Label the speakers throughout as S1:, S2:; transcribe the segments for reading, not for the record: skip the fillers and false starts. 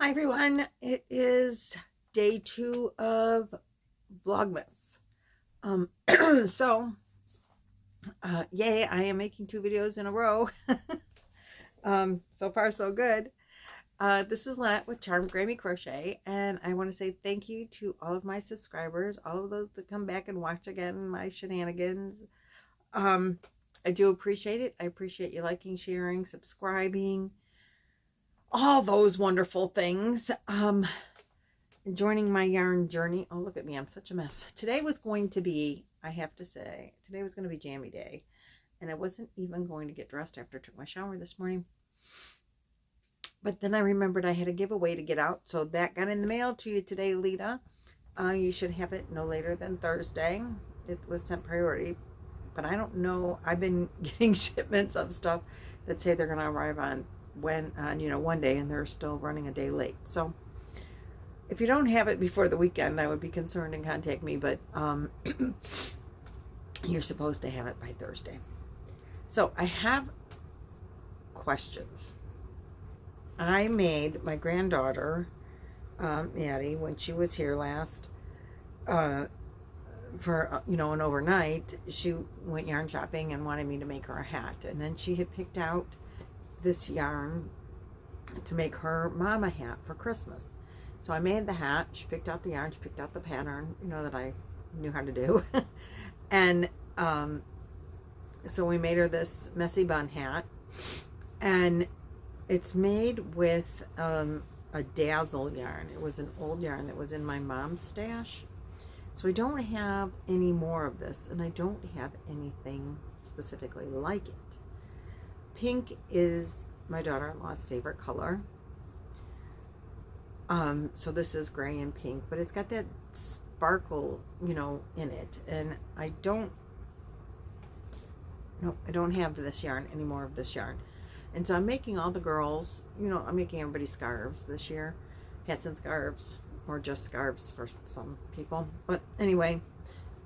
S1: Hi everyone, it is day 2 of Vlogmas. Um, so, yay, I am making 2 videos in a row. So far so good. This is Lynette with Charmed Grammy Crochet, and I want to say thank you to all of my subscribers, all of those that come back and watch again my shenanigans. I do appreciate it. I appreciate you liking, sharing, subscribing, all those wonderful things. Joining my yarn journey. Oh, look at me. I'm such a mess. Today was going to be, I have to say, today was going to be jammy day. And I wasn't even going to get dressed after I took my shower this morning. But then I remembered I had a giveaway to get out. So that got in the mail to you today, Lita. You should have it no later than Thursday. It was sent priority. But I don't know. I've been getting shipments of stuff that say they're going to arrive on one day, and they're still running a day late. So if you don't have it before the weekend, I would be concerned and contact me, but you're supposed to have it by Thursday. So I have questions. I made my granddaughter, Maddie, when she was here last, for, an overnight, she went yarn shopping and wanted me to make her a hat. And then she had picked out this yarn to make her mama hat for Christmas. So I made the hat. She picked out the yarn. She picked out the pattern, that I knew how to do. And so we made her this messy bun hat. And it's made with a dazzle yarn. It was an old yarn that was in my mom's stash. So I don't have any more of this. And I don't have anything specifically like it. Pink is my daughter-in-law's favorite color. So this is gray and pink, but it's got that sparkle, in it. And I don't have this yarn, any more of this yarn. And so I'm making all the girls, I'm making everybody scarves this year. Hats and scarves, or just scarves for some people. But anyway,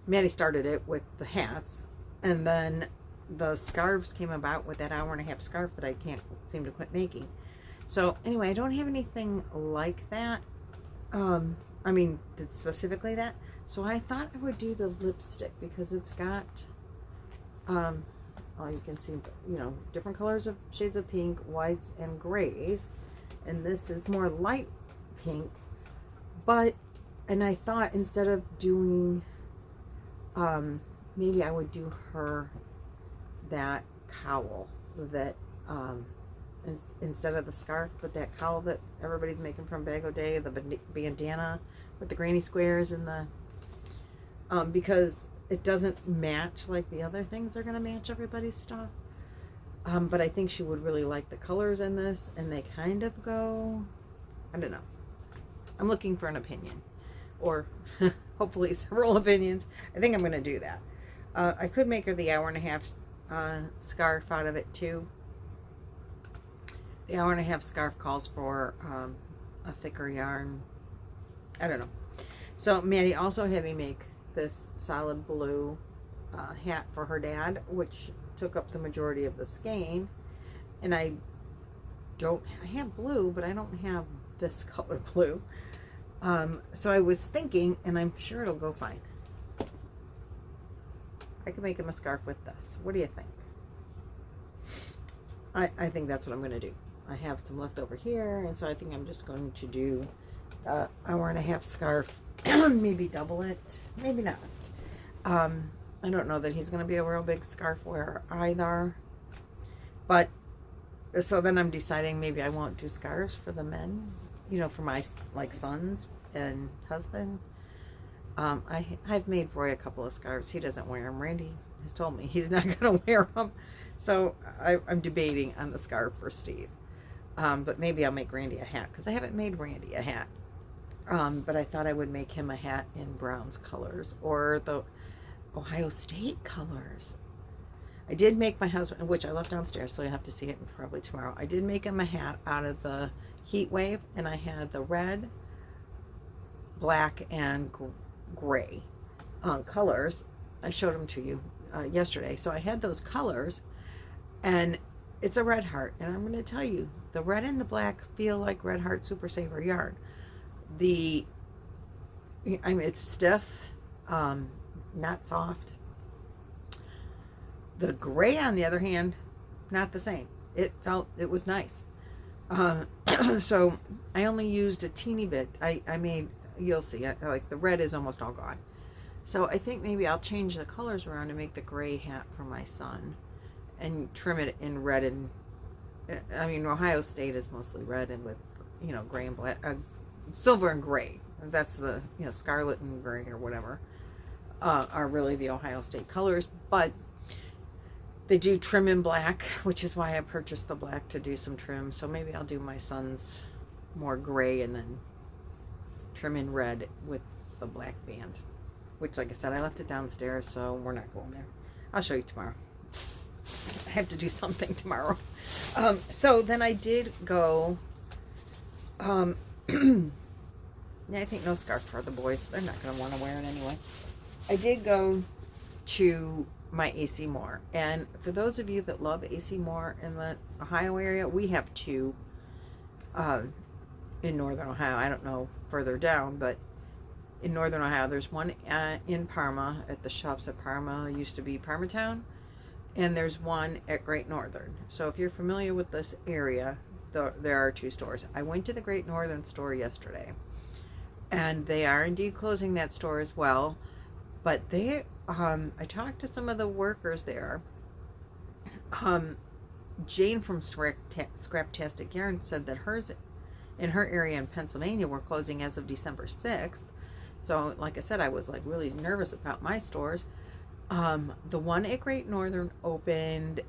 S1: Maddie started it with the hats. And then the scarves came about with that 1.5-hour scarf that I can't seem to quit making. So anyway, I don't have anything like that. Specifically that. So I thought I would do the lipstick because it's got, you can see, different colors of shades of pink, whites, and grays. And this is more light pink. And I thought instead of doing, maybe I would do her that cowl that, instead of the scarf, but that cowl that everybody's making from Bag O' Day, the bandana with the granny squares and the because it doesn't match like the other things are going to match everybody's stuff. But I think she would really like the colors in this, and they kind of go, I don't know. I'm looking for an opinion, or hopefully several opinions. I think I'm going to do that. I could make her the 1.5-hour scarf out of it too. The 1.5-hour scarf calls for a thicker yarn. I don't know. So Maddie also had me make this solid blue hat for her dad, which took up the majority of the skein. And I have blue, but I don't have this color blue. So I was thinking, and I'm sure it'll go fine, I could make him a scarf with this. What do you think? I think that's what I'm going to do. I have some left over here, and so I think I'm just going to do the 1.5-hour scarf. Maybe double it, maybe not. I don't know that he's going to be a real big scarf wearer either. But so then I'm deciding maybe I won't do scarves for the men, for my sons and husband. I've made Roy a couple of scarves. He doesn't wear them. Randy has told me he's not going to wear them. So I'm debating on the scarf for Steve. But maybe I'll make Randy a hat, because I haven't made Randy a hat. But I thought I would make him a hat in Brown's colors, or the Ohio State colors. I did make my husband, which I left downstairs, so you'll have to see it probably tomorrow. I did make him a hat out of the Heat Wave, and I had the red, black, and gray colors. I showed them to you yesterday. So I had those colors, and it's a red heart, and I'm going to tell you, the red and the black feel like Red Heart Super Saver yarn. I mean, it's stiff, not soft. The gray, on the other hand, not the same. It was nice. So I only used a teeny bit. I made, you'll see, like the red is almost all gone. So I think maybe I'll change the colors around to make the gray hat for my son and trim it in red. And I mean, Ohio State is mostly red and with, you know, gray and black, silver and gray. That's the, you know, scarlet and gray or whatever are really the Ohio State colors. But they do trim in black, which is why I purchased the black to do some trim. So maybe I'll do my son's more gray and then trim in red with the black band. Which, like I said, I left it downstairs, so we're not going there. I'll show you tomorrow. I have to do something tomorrow. So then I did go, I think no scarf for the boys. They're not going to want to wear it anyway. I did go to my AC Moore. And for those of you that love AC Moore in the Ohio area, we have two in northern Ohio. I don't know further down, but in northern Ohio, there's one in Parma at the shops at Parma. It used to be Parmatown. And there's one at Great Northern. So if you're familiar with this area, there are two stores. I went to the Great Northern store yesterday, and they are indeed closing that store as well. But they, I talked to some of the workers there. Jane from Scraptastic Yarn said that hers in her area in Pennsylvania were closing as of December 6th. So like I said, I was like really nervous about my stores. The one at Great Northern opened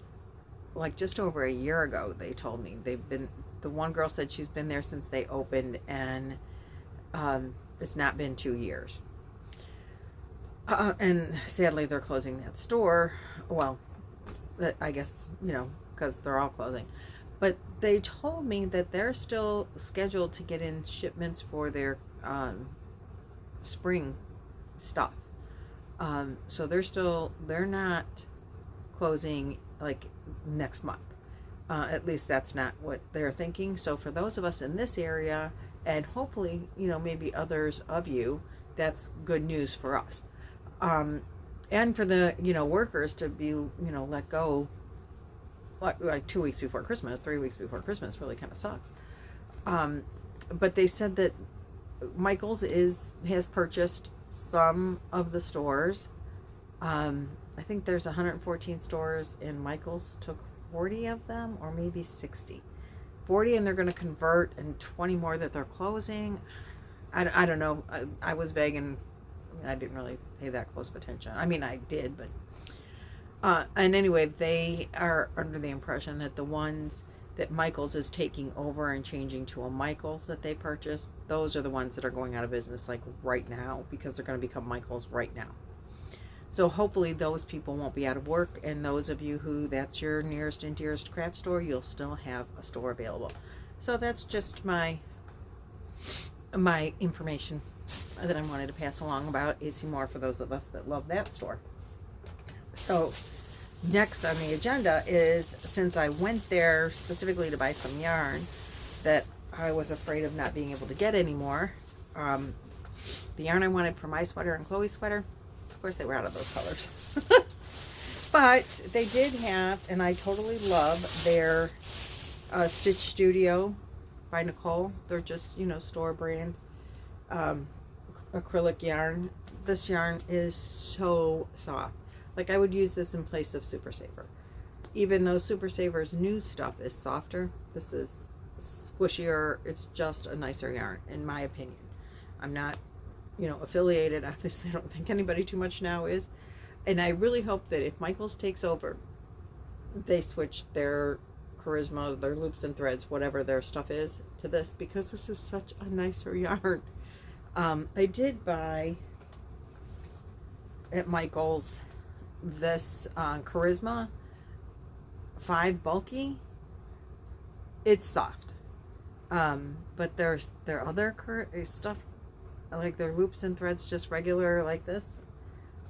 S1: like just over a year ago. They told me the one girl said she's been there since they opened, and it's not been 2 years. And sadly they're closing that store. Well, I guess, you know, because they're all closing. But they told me that they're still scheduled to get in shipments for their spring stuff. So they're not closing like next month. At least that's not what they're thinking. So for those of us in this area, and hopefully, you know, maybe others of you, that's good news for us. And for the, you know, workers to be, you know, let go like 2 weeks before Christmas, 3 weeks before Christmas really kind of sucks. But they said that Michael's has purchased some of the stores. I think there's 114 stores, and Michael's took 40 of them, or maybe 60. 40, and they're going to convert, and 20 more that they're closing. I don't know. I was vague, and I didn't really pay that close of attention. I mean, I did, but and anyway, they are under the impression that the ones that Michael's is taking over and changing to a Michael's that they purchased, those are the ones that are going out of business like right now, because they're going to become Michael's right now. So hopefully those people won't be out of work, and those of you who that's your nearest and dearest craft store, you'll still have a store available. So that's just my information that I wanted to pass along about AC Moore for those of us that love that store. So next on the agenda is, since I went there specifically to buy some yarn that I was afraid of not being able to get anymore, the yarn I wanted for my sweater and Chloe's sweater, of course they were out of those colors. But they did have, and I totally love their Stitch Studio by Nicole. They're just, you know, store brand acrylic yarn. This yarn is so soft. Like, I would use this in place of Super Saver. Even though Super Saver's new stuff is softer, this is squishier. It's just a nicer yarn, in my opinion. I'm not, you know, affiliated. Obviously, I don't think anybody too much now is. And I really hope that if Michael's takes over, they switch their Charisma, their loops and threads, whatever their stuff is, to this, because this is such a nicer yarn. I did buy at Michael's this Charisma 5 bulky. It's soft, but their other stuff, like their loops and threads, just regular like this,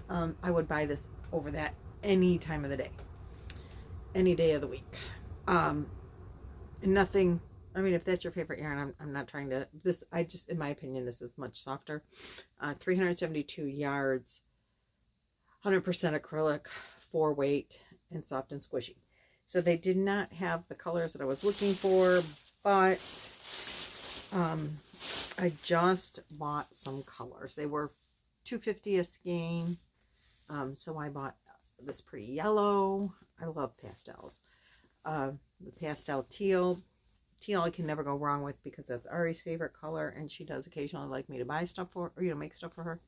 S1: I would buy this over that any time of the day, any day of the week. Nothing, I mean, if that's your favorite yarn, I'm not trying to, this, I just, in my opinion, this is much softer. 372 yards, 100% acrylic, 4 weight, and soft and squishy. So they did not have the colors that I was looking for, but I just bought some colors. They were $2.50 a skein. So I bought this pretty yellow. I love pastels. The pastel teal. Teal I can never go wrong with because that's Ari's favorite color, and she does occasionally like me to buy stuff for, or, make stuff for her.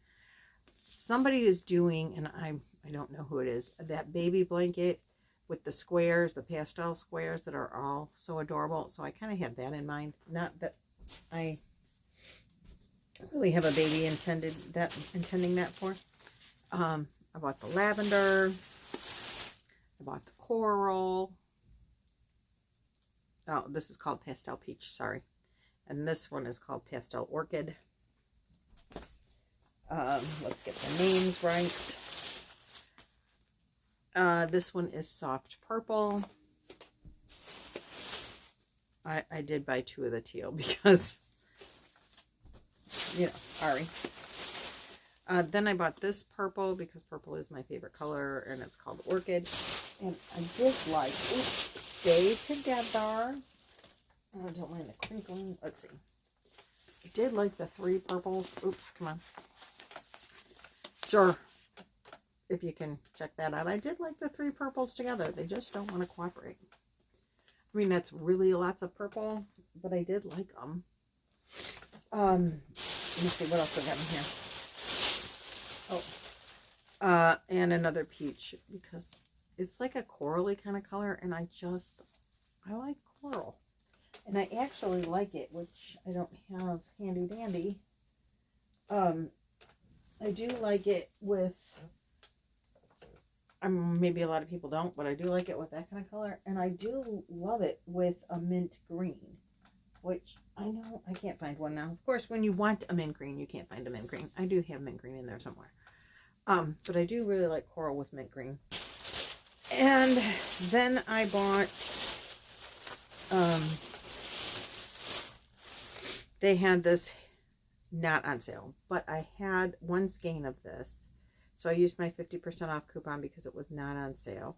S1: Somebody is doing, and I don't know who it is, that baby blanket with the squares, the pastel squares that are all so adorable. So I kind of had that in mind. Not that I really have a baby intending that for. I bought the lavender. I bought the coral. Oh, this is called pastel peach, sorry. And this one is called pastel orchid. Let's get the names right. This one is soft purple. I did buy 2 of the teal because, Ari. Then I bought this purple because purple is my favorite color, and it's called Orchid. And I did like, stay together. I don't mind the crinkling. Let's see. I did like the 3 purples. Oops, come on. Sure. If you can check that out. I did like the 3 purples together. They just don't want to cooperate. I mean, that's really lots of purple, but I did like them. Let me see what else I got in here. Oh, and another peach, because it's like a corally kind of color, and I like coral. And I actually like it, which I don't have handy dandy. I do like it with, maybe a lot of people don't, but I do like it with that kind of color. And I do love it with a mint green, which I know I can't find one now. Of course, when you want a mint green, you can't find a mint green. I do have mint green in there somewhere. But I do really like coral with mint green. And then I bought, they had this, not on sale, but I had 1 skein of this. So I used my 50% off coupon because it was not on sale.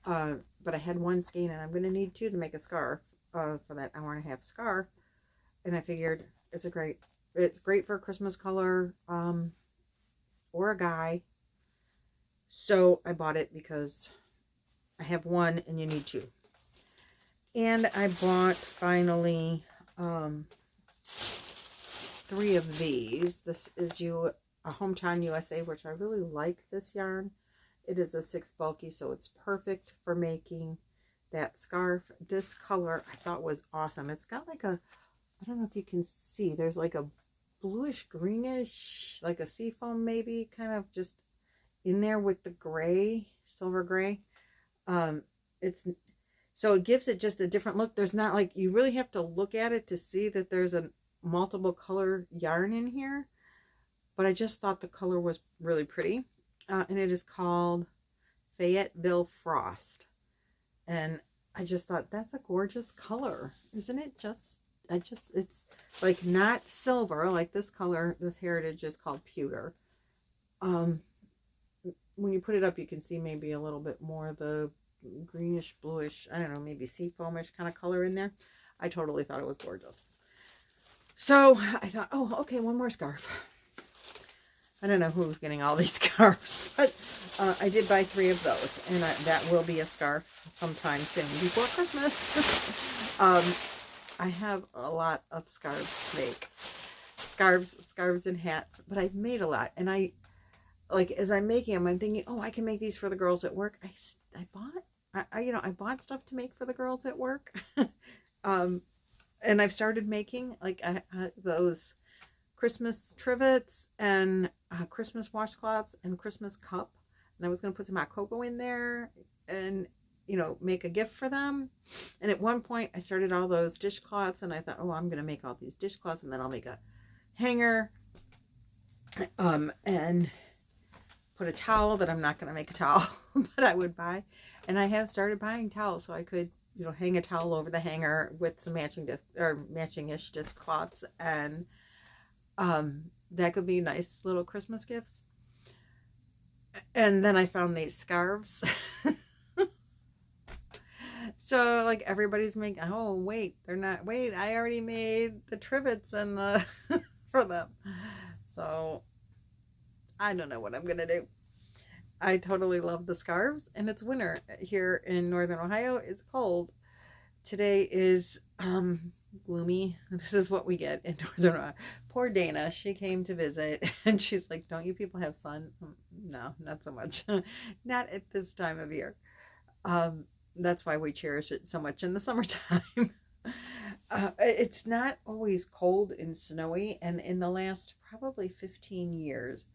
S1: But I had 1 skein, and I'm going to need 2 to make a scarf for that hour-and-a-half scarf. And I figured it's great for a Christmas color or a guy. So I bought it because I have 1 and you need 2. And I bought finally 3 of these. This is a Hometown USA, which I really like this yarn. It is a 6 bulky, so it's perfect for making that scarf. This color I thought was awesome. It's got like a, I don't know if you can see, there's like a bluish greenish, like a seafoam maybe, kind of just in there with the gray, silver gray. So it gives it just a different look. There's not like, you really have to look at it to see that there's a multiple color yarn in here. But I just thought the color was really pretty. And it is called Fayetteville Frost. And I just thought, that's a gorgeous color. Isn't it just, it's like not silver, like this color, this Heritage is called pewter. When you put it up, you can see maybe a little bit more of the greenish, bluish, I don't know, maybe seafoamish kind of color in there. I totally thought it was gorgeous. So I thought, oh, okay, 1 more scarf. I don't know who's getting all these scarves, but I did buy 3 of those, and that will be a scarf sometime soon before Christmas. I have a lot of scarves to make. Scarves and hats, but I've made a lot, and as I'm making them, I'm thinking, oh, I can make these for the girls at work. I bought stuff to make for the girls at work. And I've started making those Christmas trivets and Christmas washcloths and Christmas cup. And I was going to put some hot cocoa in there and, make a gift for them. And at one point I started all those dishcloths, and I thought, oh, I'm going to make all these dishcloths, and then I'll make a hanger and put a towel, but I'm not going to make a towel, but I would buy. And I have started buying towels so I could you know, hang a towel over the hanger with some matching disc or matching-ish dishcloths, and that could be nice little Christmas gifts. And then I found these scarves. So like everybody's making, oh wait, they're not, wait, I already made the trivets and the for them. So I don't know what I'm gonna do. I totally love the scarves, and it's winter here in Northern Ohio. It's cold. Today is gloomy. This is what we get in Northern Ohio. Poor Dana, she came to visit and she's like, don't you people have sun? No, not so much. Not at this time of year. That's why we cherish it so much in the summertime. It's not always cold and snowy, and in the last probably 15 years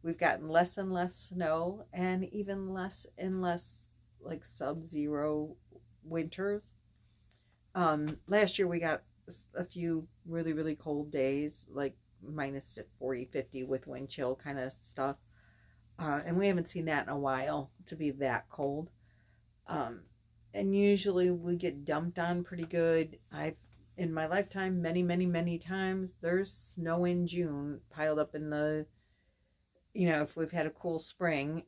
S1: we've gotten less and less snow, and even less and less like sub-zero winters. Last year we got a few really, really cold days, like minus 40, 50 with wind chill kind of stuff. And we haven't seen that in a while to be that cold. And usually we get dumped on pretty good. In my lifetime, many, many, many times, there's snow in June piled up in the, you know, if we've had a cool spring,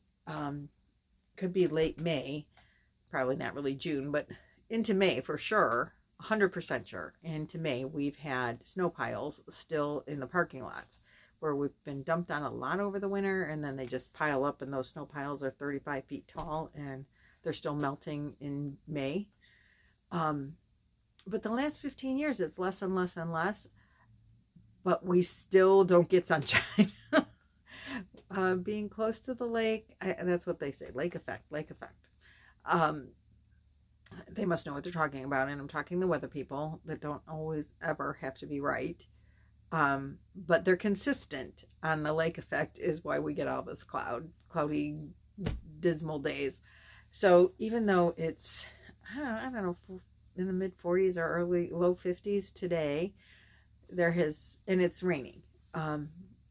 S1: could be late May, probably not really June, but into May for sure, 100% sure. Into May, we've had snow piles still in the parking lots where we've been dumped on a lot over the winter, and then they just pile up, and those snow piles are 35 feet tall, and they're still melting in May. But the last 15 years, it's less and less and less, but we still don't get sunshine. Being close to the lake, that's what they say, lake effect, lake effect. They must know what they're talking about, and I'm talking to weather people that don't always ever have to be right. But they're consistent on the lake effect is why we get all this cloudy, dismal days. So even though it's, I don't know, in the mid 40s or low 50s today, and it's raining,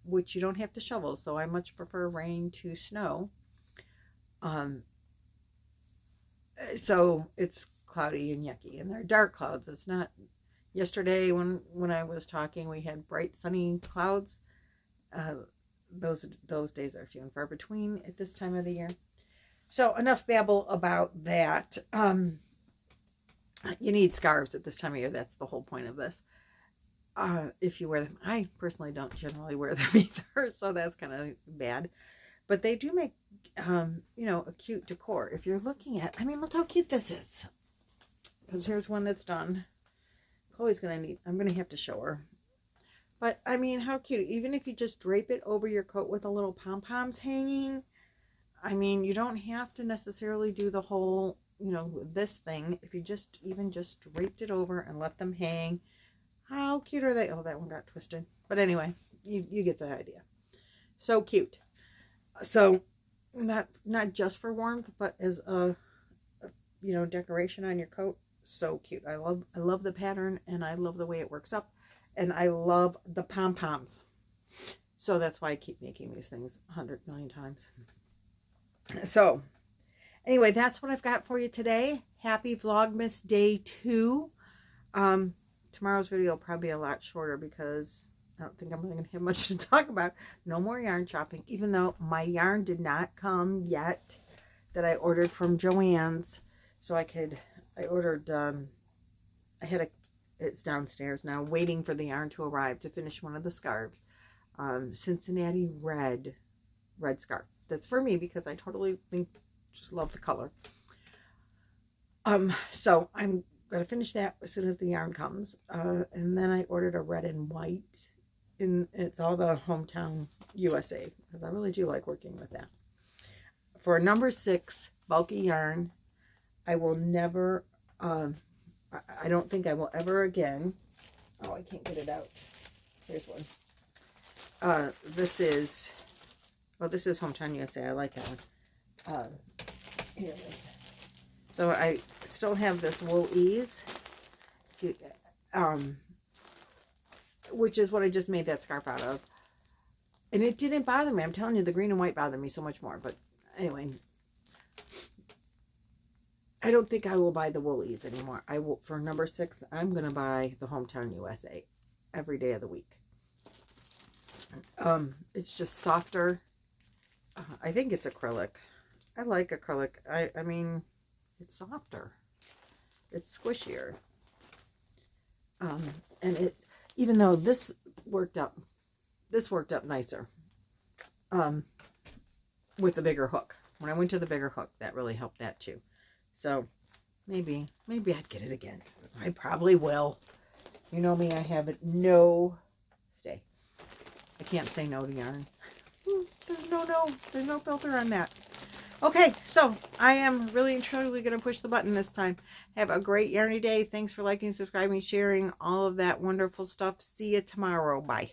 S1: which you don't have to shovel. So I much prefer rain to snow. So it's cloudy and yucky, and they're dark clouds. It's not, yesterday when I was talking, we had bright sunny clouds. Those days are few and far between at this time of the year. So enough babble about that. You need scarves at this time of year. That's the whole point of this. If you wear them. I personally don't generally wear them either, so that's kind of bad. But they do make, you know, a cute decor. If you're looking at, I mean, look how cute this is. Because here's one that's done. Chloe's I'm going to have to show her. But, I mean, how cute. Even if you just drape it over your coat with a little pom-poms hanging. I mean, you don't have to necessarily do the whole, you know, this thing. If you even just draped it over and let them hang. How cute are they? Oh, that one got twisted. But anyway, you get the idea. So cute. So, not just for warmth, but as a, you know, decoration on your coat. So cute. I love the pattern, and I love the way it works up, and I love the pom-poms. So that's why I keep making these things 100 million times. So anyway, that's what I've got for you today. Happy Vlogmas Day 2. Tomorrow's video will probably be a lot shorter because I don't think I'm going to have much to talk about. No more yarn shopping, even though my yarn did not come yet that I ordered from Joann's. So I ordered, it's downstairs now, waiting for the yarn to arrive to finish one of the scarves. Cincinnati red scarf. That's for me because I totally just love the color. So I'm going to finish that as soon as the yarn comes. And then I ordered a red and white. It's all the Hometown USA because I really do like working with that. For number 6 bulky yarn, I will never, I don't think I will ever again. Oh, I can't get it out. Here's one. This is Hometown USA. I like that one. Here it is. So I still have this Wool Ease, which is what I just made that scarf out of. And it didn't bother me. I'm telling you, the green and white bothered me so much more. But anyway, I don't think I will buy the woolies anymore. I will, for number 6, I'm going to buy the Hometown USA every day of the week. It's just softer. I think it's acrylic. I like acrylic. I mean, it's softer. It's squishier. And it, even though this worked up nicer. With the bigger hook. When I went to the bigger hook, that really helped that too. So maybe I'd get it again. I probably will. You know me, I have no stay. I can't say no to yarn. There's no filter on that. Okay, so I am really and truly going to push the button this time. Have a great yarny day. Thanks for liking, subscribing, sharing, all of that wonderful stuff. See you tomorrow. Bye.